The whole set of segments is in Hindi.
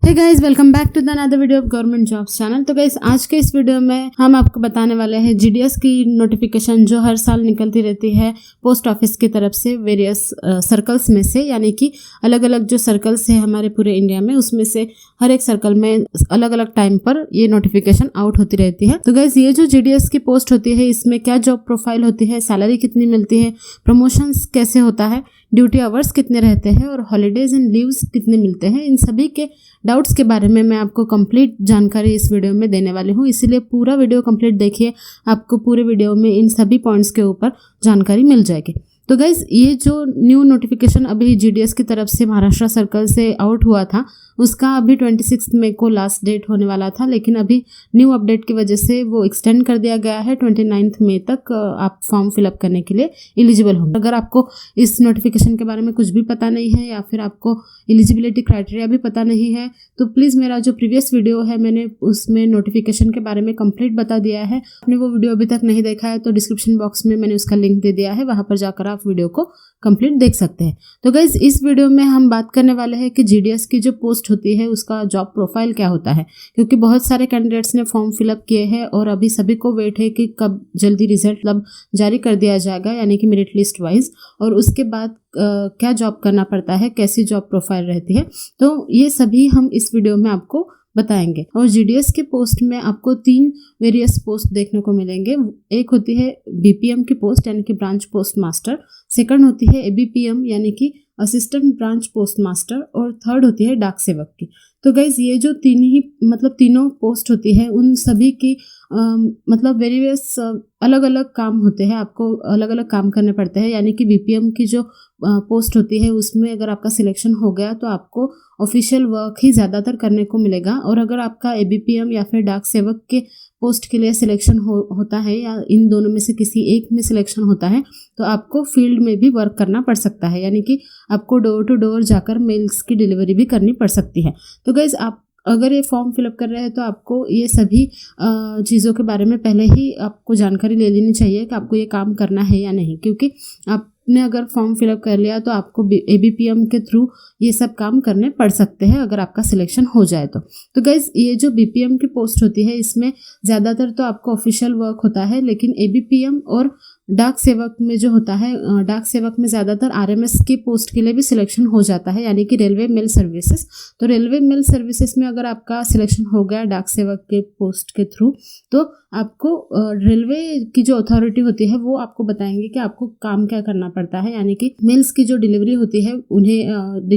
Hey guys, welcome back to the another video of government jobs channel. तो गाइस, आज के इस वीडियो में हम आपको बताने वाले हैं जीडीएस की नोटिफिकेशन जो हर साल निकलती रहती है पोस्ट ऑफिस की तरफ से वेरियस सर्कल्स में से, यानी कि अलग अलग जो सर्कल्स है हमारे पूरे इंडिया में, उसमें से हर एक सर्कल में अलग अलग टाइम पर ये नोटिफिकेशन आउट होती रहती है। तो गाइस, ये जो जीडीएस की पोस्ट होती है इसमें क्या जॉब प्रोफाइल होती है, सैलरी कितनी मिलती है, प्रमोशंस कैसे होता है, ड्यूटी आवर्स कितने रहते हैं और हॉलीडेज एंड लीव्स कितने मिलते हैं, इन सभी के डाउट्स के बारे में मैं आपको कंप्लीट जानकारी इस वीडियो में देने वाली हूँ। इसीलिए पूरा वीडियो कंप्लीट देखिए, आपको पूरे वीडियो में इन सभी पॉइंट्स के ऊपर जानकारी मिल जाएगी। तो गाइज, ये जो न्यू नोटिफिकेशन अभी जीडीएस की तरफ से महाराष्ट्र सर्कल से आउट हुआ था, उसका अभी 26 मई को लास्ट डेट होने वाला था, लेकिन अभी न्यू अपडेट की वजह से वो एक्सटेंड कर दिया गया है। 29 मई तक आप फॉर्म फिलअप करने के लिए एलिजिबल होंगे। अगर आपको इस नोटिफिकेशन के बारे में कुछ भी पता नहीं है या फिर आपको एलिजिबिलिटी क्राइटेरिया भी पता नहीं है, तो प्लीज़ मेरा जो प्रीवियस वीडियो है मैंने उसमें नोटिफिकेशन के बारे में कंप्लीट बता दिया है। आपने वो वीडियो अभी तक नहीं देखा है तो डिस्क्रिप्शन बॉक्स में मैंने उसका लिंक दे दिया है, वहाँ पर जाकर आप वीडियो को कंप्लीट देख सकते हैं। तो गाइज, इस वीडियो में हम बात करने वाले हैं कि जीडीएस की जो पोस्ट होती है उसका जॉब प्रोफाइल क्या होता है, क्योंकि बहुत सारे कैंडिडेट्स ने फॉर्म फिलअप किए हैं और अभी सभी को वेट है कि कब जल्दी रिजल्ट जारी कर दिया जाएगा, यानी कि मेरिट लिस्ट वाइज, और उसके बाद क्या जॉब करना पड़ता है, कैसी जॉब प्रोफाइल रहती है, तो ये सभी हम इस वीडियो में आपको बताएंगे। और जीडीएस के पोस्ट में आपको 3 वेरियस पोस्ट देखने को मिलेंगे। एक होती है बीपीएम की पोस्ट, यानी कि ब्रांच पोस्ट मास्टर, सेकंड होती है एबीपीएम यानी कि असिस्टेंट ब्रांच पोस्ट मास्टर, और थर्ड होती है डाक सेवक की। तो गाइज, ये जो तीनों पोस्ट होती है उन सभी की वेरियस अलग अलग काम होते हैं, आपको अलग अलग काम करने पड़ते हैं। यानी कि बीपीएम की जो पोस्ट होती है उसमें अगर आपका सिलेक्शन हो गया तो आपको ऑफिशियल वर्क ही ज़्यादातर करने को मिलेगा, और अगर आपका एबीपीएम या फिर डाक सेवक के पोस्ट के लिए सिलेक्शन होता है या इन दोनों में से किसी एक में सिलेक्शन होता है तो आपको फील्ड में भी वर्क करना पड़ सकता है, यानी कि आपको डोर टू डोर जाकर मेल्स की डिलीवरी भी करनी पड़ सकती है। तो गाइज, आप अगर ये फॉर्म फिलअप कर रहे हैं तो आपको ये सभी चीज़ों के बारे में पहले ही आपको जानकारी ले लेनी चाहिए कि आपको ये काम करना है या नहीं, क्योंकि आपने अगर फॉर्म फिलअप कर लिया तो आपको एबीपीएम के थ्रू ये सब काम करने पड़ सकते हैं अगर आपका सिलेक्शन हो जाए तो गाइज, ये जो बीपीएम की पोस्ट होती है इसमें ज़्यादातर तो आपको ऑफिशियल वर्क होता है, लेकिन एबीपीएम और डाक सेवक में जो होता है, डाक सेवक में ज़्यादातर आरएमएस की पोस्ट के लिए भी सिलेक्शन हो जाता है, यानी कि रेलवे मेल सर्विसेज। तो रेलवे मेल सर्विसेज में अगर आपका सिलेक्शन हो गया डाक सेवक के पोस्ट के थ्रू, तो आपको रेलवे की जो अथॉरिटी होती है वो आपको बताएंगे कि आपको काम क्या करना पड़ता है, यानी कि मेल्स की जो डिलीवरी होती है उन्हें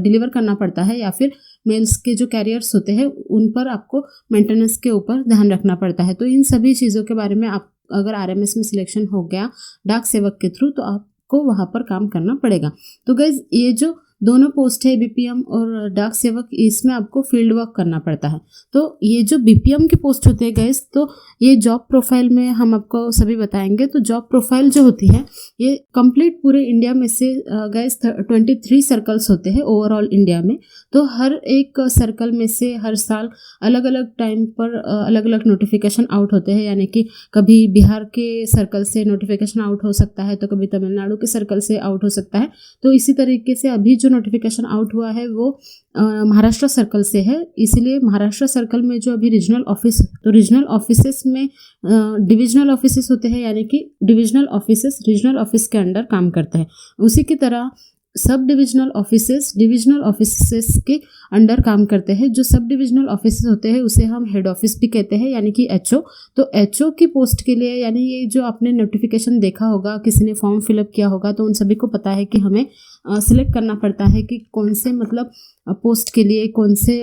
डिलीवर करना पड़ता है, या फिर मेल्स के जो कैरियर्स होते हैं उन पर आपको मेंटेनेंस के ऊपर ध्यान रखना पड़ता है। तो इन सभी चीज़ों के बारे में आप अगर आरएमएस में सिलेक्शन हो गया डाक सेवक के थ्रू तो आपको वहाँ पर काम करना पड़ेगा। तो गाइज, ये जो दोनों पोस्ट है बीपीएम और डाक सेवक, इसमें आपको फील्ड वर्क करना पड़ता है। तो ये जो बीपीएम की पोस्ट होती है गाइस, तो ये जॉब प्रोफाइल में हम आपको सभी बताएंगे। तो जॉब प्रोफाइल जो होती है ये कंप्लीट पूरे इंडिया में से गाइस 23 सर्कल्स होते हैं ओवरऑल इंडिया में। तो हर एक सर्कल में से हर साल अलग अलग टाइम पर अलग अलग नोटिफिकेशन आउट होते हैं, यानी कि कभी बिहार के सर्कल से नोटिफिकेशन आउट हो सकता है तो कभी तमिलनाडु के सर्कल से आउट हो सकता है। तो इसी तरीके से अभी जो नोटिफिकेशन आउट हुआ है वो महाराष्ट्र सर्कल से है, इसीलिए महाराष्ट्र सर्कल में जो अभी रीजनल ऑफिस, तो रीजनल ऑफिसेस में डिविजनल ऑफिसेस होते हैं, यानी कि डिविजनल ऑफिसेस रीजनल ऑफिस के अंडर काम करते हैं। उसी की तरह सब डिविजनल ऑफिसेस के अंडर काम करते हैं। जो सब डिविजनल ऑफिसेस होते हैं उसे हम हेड ऑफिस भी कहते हैं, यानी कि एचओ। तो एचओ की पोस्ट के लिए, यानी ये जो आपने नोटिफिकेशन देखा होगा, किसी ने फॉर्म फिलअप किया होगा तो उन सभी को पता है कि हमें सिलेक्ट करना पड़ता है कि कौन से पोस्ट के लिए, कौन से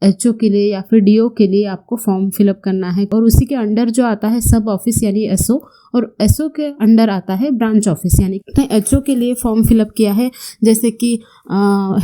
एचओ के लिए या फिर डीओ के लिए आपको फॉर्म फिलअप करना है। और उसी के अंडर जो आता है सब ऑफिस यानी एसओ, और एसओ के अंडर आता है ब्रांच ऑफिस। यानी एचओ के लिए फॉर्म फिलअप किया है जैसे कि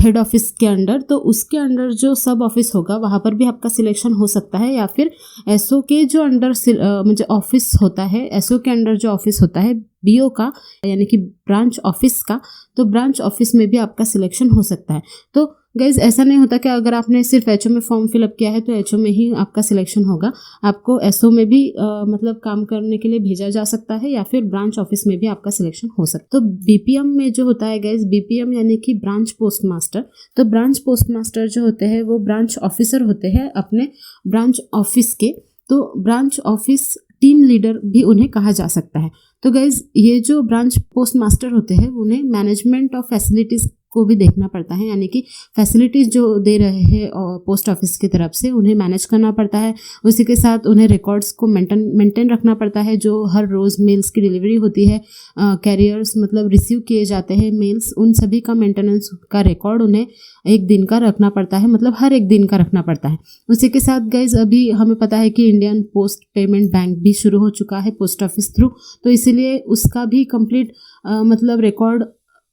हेड ऑफिस के अंडर, तो उसके अंडर जो सब ऑफिस होगा वहाँ पर भी आपका सिलेक्शन हो सकता है, या फिर एसओ के जो अंडर ऑफिस होता है, एसओ के अंडर जो ऑफिस होता है बीओ का, यानी कि ब्रांच ऑफिस का, तो ब्रांच ऑफिस में भी आपका सिलेक्शन हो सकता है। तो गाइज ऐसा नहीं होता कि अगर आपने सिर्फ एचओ में फॉर्म फिलअप किया है तो एचओ में ही आपका सिलेक्शन होगा। आपको एसओ में भी मतलब काम करने के लिए भेजा जा सकता है या फिर ब्रांच ऑफिस में भी आपका सिलेक्शन हो सकता है। तो बीपीएम में जो होता है गाइज, बीपीएम यानी कि ब्रांच पोस्ट मास्टर। तो ब्रांच पोस्ट मास्टर जो होते हैं वो ब्रांच ऑफिसर होते हैं अपने ब्रांच ऑफिस के। तो ब्रांच ऑफिस टीम लीडर भी उन्हें कहा जा सकता है। तो गाइज ये जो ब्रांच पोस्ट मास्टर होते हैं उन्हें मैनेजमेंट ऑफ फैसिलिटीज़ को भी देखना पड़ता है, यानी कि फैसिलिटीज़ जो दे रहे हैं पोस्ट ऑफिस की तरफ से उन्हें मैनेज करना पड़ता है। उसी के साथ उन्हें रिकॉर्ड्स को मेंटेन रखना पड़ता है। जो हर रोज़ मेल्स की डिलीवरी होती है, कैरियर्स मतलब रिसीव किए जाते हैं मेल्स, उन सभी का मेंटेनेंस का रिकॉर्ड उन्हें एक दिन का रखना पड़ता है, मतलब हर एक दिन का रखना पड़ता है। उसी के साथ गाइज अभी हमें पता है कि इंडियन पोस्ट पेमेंट बैंक भी शुरू हो चुका है पोस्ट ऑफिस थ्रू, तो इसीलिए उसका भी कंप्लीट मतलब रिकॉर्ड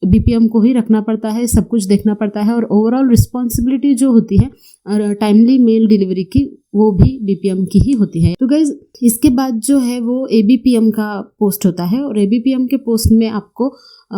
बीपीएम को ही रखना पड़ता है, सब कुछ देखना पड़ता है। और ओवरऑल रिस्पॉन्सिबिलिटी जो होती है टाइमली मेल डिलीवरी की, वो भी बीपीएम की ही होती है। तो गाइज इसके बाद जो है वो एबीपीएम का पोस्ट होता है, और एबीपीएम के पोस्ट में आपको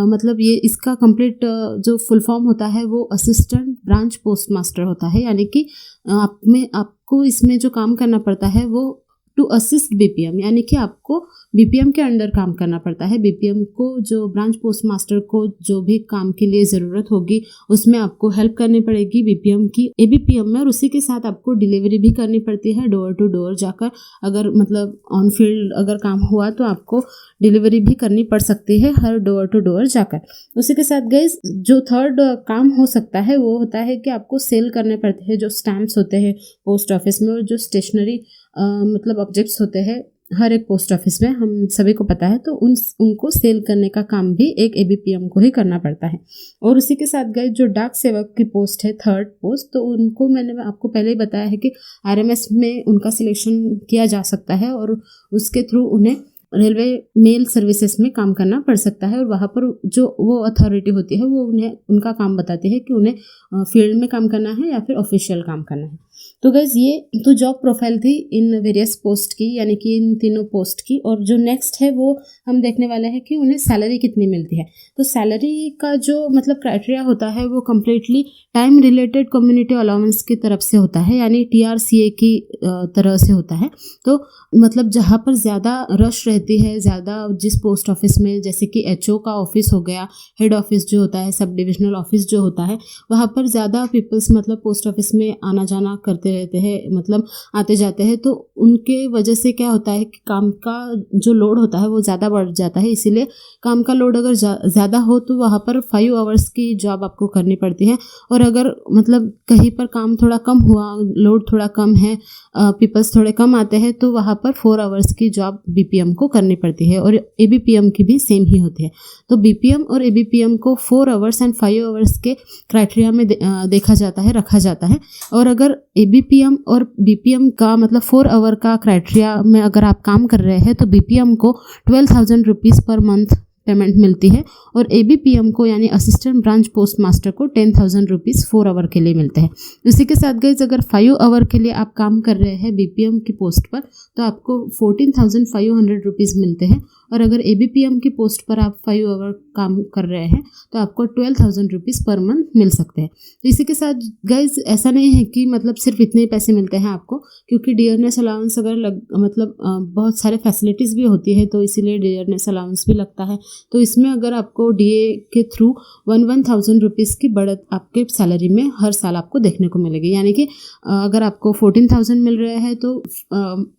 मतलब ये इसका कंप्लीट जो फुल फॉर्म होता है वो असिस्टेंट ब्रांच पोस्ट मास्टर होता है, यानी कि आपको इसमें जो काम करना पड़ता है वो टू असिस्ट बीपीएम, यानी कि आपको बीपीएम के अंडर काम करना पड़ता है। बीपीएम को जो ब्रांच पोस्ट मास्टर को जो भी काम के लिए ज़रूरत होगी उसमें आपको हेल्प करनी पड़ेगी बीपीएम की एबीपीएम में, और उसी के साथ आपको डिलीवरी भी करनी पड़ती है डोर टू डोर जाकर। अगर मतलब ऑन फील्ड अगर काम हुआ तो आपको डिलीवरी भी करनी पड़ सकती है हर डोर टू डोर जाकर। उसी के साथ गाइस जो थर्ड काम हो सकता है वो होता है कि आपको सेल करने पड़ते हैं जो स्टैम्प्स होते हैं पोस्ट ऑफिस में, और जो स्टेशनरी मतलब ऑब्जेक्ट्स होते हैं हर एक पोस्ट ऑफिस में, हम सभी को पता है। तो उनको सेल करने का काम भी एक एबीपीएम को ही करना पड़ता है। और उसी के साथ गए जो डाक सेवक की पोस्ट है थर्ड पोस्ट, तो उनको मैंने आपको पहले ही बताया है कि आरएमएस में उनका सिलेक्शन किया जा सकता है और उसके थ्रू उन्हें रेलवे मेल सर्विसेज में काम करना पड़ सकता है। और वहाँ पर जो वो अथॉरिटी होती है वो उन्हें उनका काम बताती है कि उन्हें फील्ड में काम करना है या फिर ऑफिशियल काम करना है। तो गाइज ये तो जॉब प्रोफाइल थी इन वेरियस पोस्ट की, यानी कि इन तीनों पोस्ट की। और जो नेक्स्ट है वो हम देखने वाले हैं कि उन्हें सैलरी कितनी मिलती है। तो सैलरी का जो मतलब क्राइटेरिया होता है वो completely time related community allowance की तरफ से होता है, यानी टीआरसीए की तरह से होता है। तो मतलब जहाँ पर ज़्यादा रश रहती है, ज़्यादा जिस पोस्ट ऑफिस में, जैसे कि एचओ का ऑफिस हो गया, हेड ऑफिस जो होता है, सब डिविजनल ऑफिस जो होता है, वहाँ पर ज़्यादा पीपल्स मतलब पोस्ट ऑफिस में आना जाना करते रहते हैं, मतलब आते जाते हैं। तो उनके वजह से क्या होता है कि काम का जो लोड होता है वो ज़्यादा बढ़ जाता है। इसीलिए काम का लोड अगर ज़्यादा हो तो वहाँ पर 5 आवर्स की जॉब आपको करनी पड़ती है। और अगर मतलब कहीं पर काम थोड़ा कम हुआ, लोड थोड़ा कम है, पीपल्स थोड़े कम आते हैं, तो वहाँ पर 4 आवर्स की जॉब बीपीएम को करनी पड़ती है। और एबीपीएम की भी सेम ही होती है। तो बीपीएम और एबीपीएम को 4 आवर्स एंड 5 आवर्स के क्राइटेरिया में देखा जाता है, रखा जाता है। और अगर एबीपीएम और बीपीएम का मतलब 4 आवर का क्राइटेरिया में अगर आप काम कर रहे हैं तो बीपीएम को 12,000 रुपीज़ पर मंथ पेमेंट मिलती है, और एबीपीएम को यानी असिस्टेंट ब्रांच पोस्ट मास्टर को 10,000 रुपीज़ 4 आवर के लिए मिलते हैं। इसी के साथ गाइस अगर 5 आवर के लिए आप काम कर रहे हैं बीपीएम की पोस्ट पर तो आपको 14,500 रुपीज़ मिलते हैं। और अगर एबीपीएम की पोस्ट पर आप 5 आवर काम कर रहे हैं तो आपको 12,000 रुपीज़ पर मंथ मिल सकते हैं। तो इसी के साथ गाइज ऐसा नहीं है कि मतलब सिर्फ इतने ही पैसे मिलते हैं आपको, क्योंकि डियरनेस अलाउंस अगर मतलब बहुत सारे फैसिलिटीज़ भी होती है, तो इसीलिए डियरनेस अलाउंस भी लगता है। तो इसमें अगर आपको डीए के थ्रू 1,000 रुपीज़ की बढ़त आपके सैलरी में हर साल आपको देखने को मिलेगी। यानी कि अगर आपको 14,000 मिल रहे हैं तो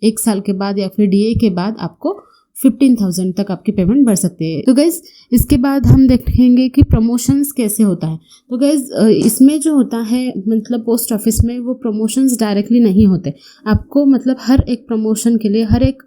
1 साल के बाद या फिर डीए के बाद आपको 15,000 तक आपकी पेमेंट बढ़ सकती है। तो गाइज इसके बाद हम देखेंगे कि प्रमोशंस कैसे होता है। तो गाइज इसमें जो होता है मतलब पोस्ट ऑफिस में वो प्रमोशंस डायरेक्टली नहीं होते। आपको मतलब हर एक प्रमोशन के लिए, हर एक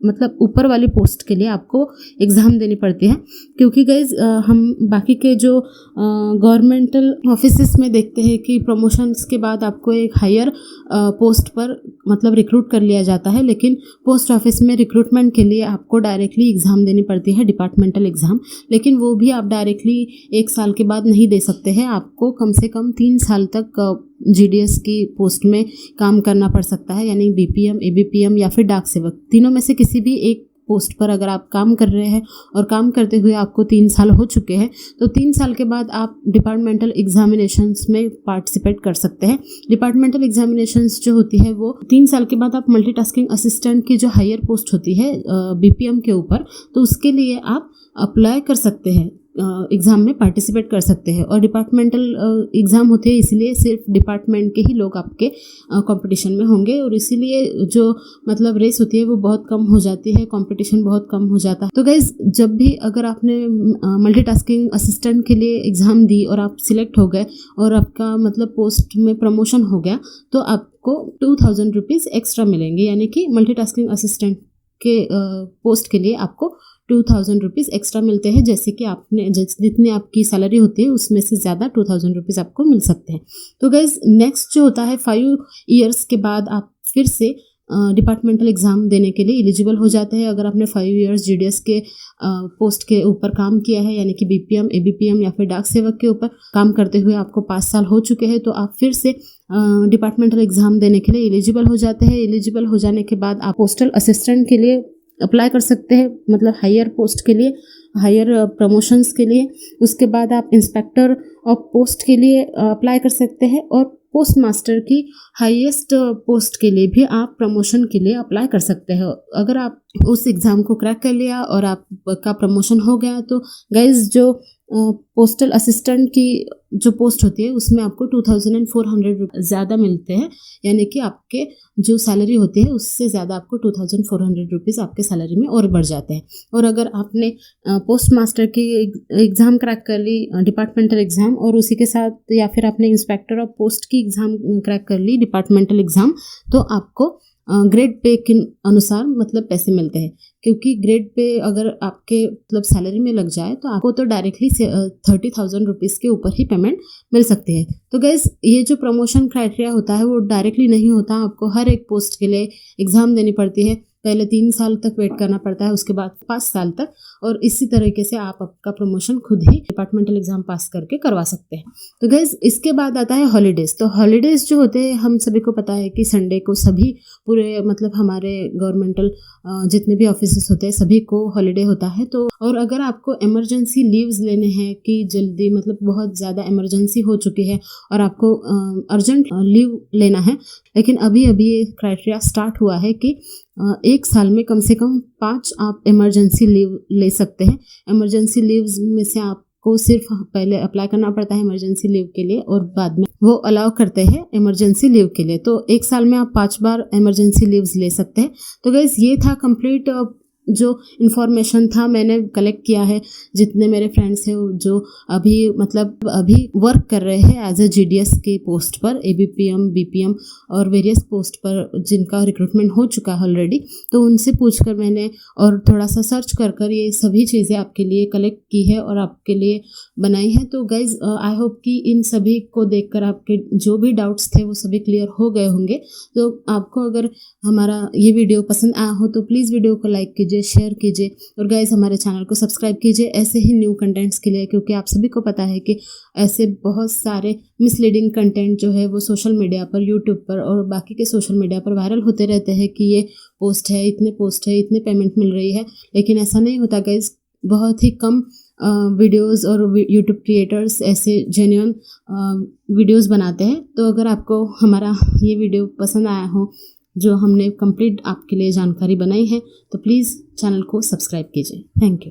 मतलब ऊपर वाली पोस्ट के लिए आपको एग्ज़ाम देनी पड़ती है। क्योंकि गाइज हम बाकी के जो गवर्नमेंटल ऑफिसेस में देखते हैं कि प्रमोशंस के बाद आपको एक हायर पोस्ट पर मतलब रिक्रूट कर लिया जाता है, लेकिन पोस्ट ऑफिस में रिक्रूटमेंट के लिए आपको डायरेक्टली एग्ज़ाम देनी पड़ती है, डिपार्टमेंटल एग्ज़ाम। लेकिन वो भी आप डायरेक्टली 1 साल के बाद नहीं दे सकते हैं, आपको कम से कम 3 साल तक जीडीएस की पोस्ट में काम करना पड़ सकता है, यानी बीपीएम, एबीपीएम या फिर डाक सेवक, तीनों में से किसी भी एक पोस्ट पर अगर आप काम कर रहे हैं और काम करते हुए आपको 3 साल हो चुके हैं, तो 3 साल के बाद आप डिपार्टमेंटल एग्जामिनेशंस में पार्टिसिपेट कर सकते हैं। डिपार्टमेंटल एग्जामिनेशंस जो होती है वो 3 साल के बाद आप मल्टीटास्किंग असिस्टेंट की जो हायर पोस्ट होती है बीपीएम के ऊपर, तो उसके लिए आप अप्लाई कर सकते हैं, एग्ज़ाम में पार्टिसिपेट कर सकते हैं। और डिपार्टमेंटल एग्ज़ाम होते हैं, इसलिए सिर्फ डिपार्टमेंट के ही लोग आपके कंपटीशन में होंगे, और इसीलिए जो मतलब रेस होती है वो बहुत कम हो जाती है, कंपटीशन बहुत कम हो जाता है। तो गाइज, जब भी अगर आपने मल्टीटास्किंग असिस्टेंट के लिए एग्ज़ाम दी और आप सिलेक्ट हो गए और आपका मतलब पोस्ट में प्रमोशन हो गया, तो आपको 2000 रुपीज़ एक्स्ट्रा मिलेंगे, यानी कि मल्टीटास्किंग असिस्टेंट के पोस्ट के लिए आपको 2000 रुपीज़ एक्स्ट्रा मिलते हैं। जैसे कि आपने जितनी आपकी सैलरी होती है उसमें से ज़्यादा 2000 रुपीज़ आपको मिल सकते हैं। तो गाइज, नेक्स्ट जो होता है 5 ईयर्स के बाद आप फिर से डिपार्टमेंटल एग्ज़ाम देने के लिए एलिजिबल हो जाते हैं। अगर आपने 5 ईयर्स जीडीएस के पोस्ट के ऊपर काम किया है, यानी कि बीपीएम, एबीपीएम या फिर डाक सेवक के ऊपर काम करते हुए आपको 5 साल हो चुके हैं, तो आप फिर से डिपार्टमेंटल एग्ज़ाम देने के लिए एलिजिबल हो जाते हैं। एलिजिबल हो जाने के बाद आप पोस्टल असिस्टेंट के लिए अप्लाई कर सकते हैं, मतलब हायर पोस्ट के लिए, हायर प्रमोशंस के लिए। उसके बाद आप इंस्पेक्टर ऑफ पोस्ट के लिए अप्लाई कर सकते हैं, और पोस्ट मास्टर की हाईएस्ट पोस्ट के लिए भी आप प्रमोशन के लिए अप्लाई कर सकते हैं। अगर आप उस एग्ज़ाम को क्रैक कर लिया और आपका प्रमोशन हो गया, तो गाइज जो पोस्टल असिस्टेंट की जो पोस्ट होती है उसमें आपको 2400 ज़्यादा मिलते हैं, यानी कि आपके जो सैलरी होती है उससे ज़्यादा आपको 2400 रुपीज़ आपके सैलरी में और बढ़ जाते हैं। और अगर आपने पोस्ट मास्टर की एग्ज़ाम क्रैक कर ली, डिपार्टमेंटल एग्ज़ाम, और उसी के साथ या फिर आपने इंस्पेक्टर ऑफ पोस्ट की एग्ज़ाम क्रैक कर ली, डिपार्टमेंटल एग्ज़ाम, तो आपको ग्रेड पे के अनुसार मतलब पैसे मिलते हैं। क्योंकि ग्रेड पे अगर आपके मतलब सैलरी में लग जाए तो आपको तो डायरेक्टली 30,000 रुपीज़ के ऊपर ही पेमेंट मिल सकती है। तो गैस, ये जो प्रमोशन क्राइटेरिया होता है वो डायरेक्टली नहीं होता, आपको हर एक पोस्ट के लिए एग्ज़ाम देनी पड़ती है। पहले 3 साल तक वेट करना पड़ता है, उसके बाद 5 साल तक, और इसी तरीके से आप आपका प्रमोशन खुद ही डिपार्टमेंटल एग्ज़ाम पास करके करवा सकते हैं। तो गाइज, इसके बाद आता है हॉलीडेज़। तो हॉलीडेज़ जो होते हैं, हम सभी को पता है कि संडे को सभी पूरे मतलब हमारे गवर्नमेंटल जितने भी ऑफिसेस होते हैं सभी को हॉलीडे होता है। तो और अगर आपको इमरजेंसी लीव्स लेने हैं कि जल्दी मतलब बहुत ज़्यादा इमरजेंसी हो चुकी है और आपको अर्जेंट लीव लेना है, लेकिन अभी ये क्राइटेरिया स्टार्ट हुआ है कि 1 साल में कम से कम 5 आप इमरजेंसी लीव ले सकते हैं। इमरजेंसी लीव्स में से आपको सिर्फ पहले अप्लाई करना पड़ता है इमरजेंसी लीव के लिए, और बाद में वो अलाउ करते हैं इमरजेंसी लीव के लिए। तो 1 साल में आप 5 बार इमरजेंसी लीव्स ले सकते हैं। तो गाइस, ये था कंप्लीट जो इन्फॉर्मेशन था मैंने कलेक्ट किया है। जितने मेरे फ्रेंड्स हैं जो अभी वर्क कर रहे हैं एज ए जीडीएस के पोस्ट पर, एबीपीएम, बीपीएम और वेरियस पोस्ट पर जिनका रिक्रूटमेंट हो चुका है ऑलरेडी, तो उनसे पूछकर मैंने और थोड़ा सा सर्च कर ये सभी चीज़ें आपके लिए कलेक्ट की है और आपके लिए बनाई है। तो गाइज, आई होप कि इन सभी को देखकर आपके जो भी डाउट्स थे वो सभी क्लियर हो गए होंगे। तो आपको अगर हमारा ये वीडियो पसंद आया हो तो प्लीज़ वीडियो को लाइक कीजिए, शेयर कीजिए, और गाइज हमारे चैनल को सब्सक्राइब कीजिए ऐसे ही न्यू कंटेंट्स के लिए, क्योंकि आप सभी को पता है कि ऐसे बहुत सारे मिसलीडिंग कंटेंट जो है वो सोशल मीडिया पर, यूट्यूब पर और बाकी के सोशल मीडिया पर वायरल होते रहते हैं कि ये पोस्ट है, इतने पेमेंट मिल रही है, लेकिन ऐसा नहीं होता गाइज। बहुत ही कम वीडियोस और यूट्यूब क्रिएटर्स ऐसे जेन्युइन वीडियोस बनाते हैं। तो अगर आपको हमारा ये वीडियो पसंद आया हो, जो हमने कंप्लीट आपके लिए जानकारी बनाई है, तो प्लीज़ चैनल को सब्सक्राइब कीजिए। Thank you.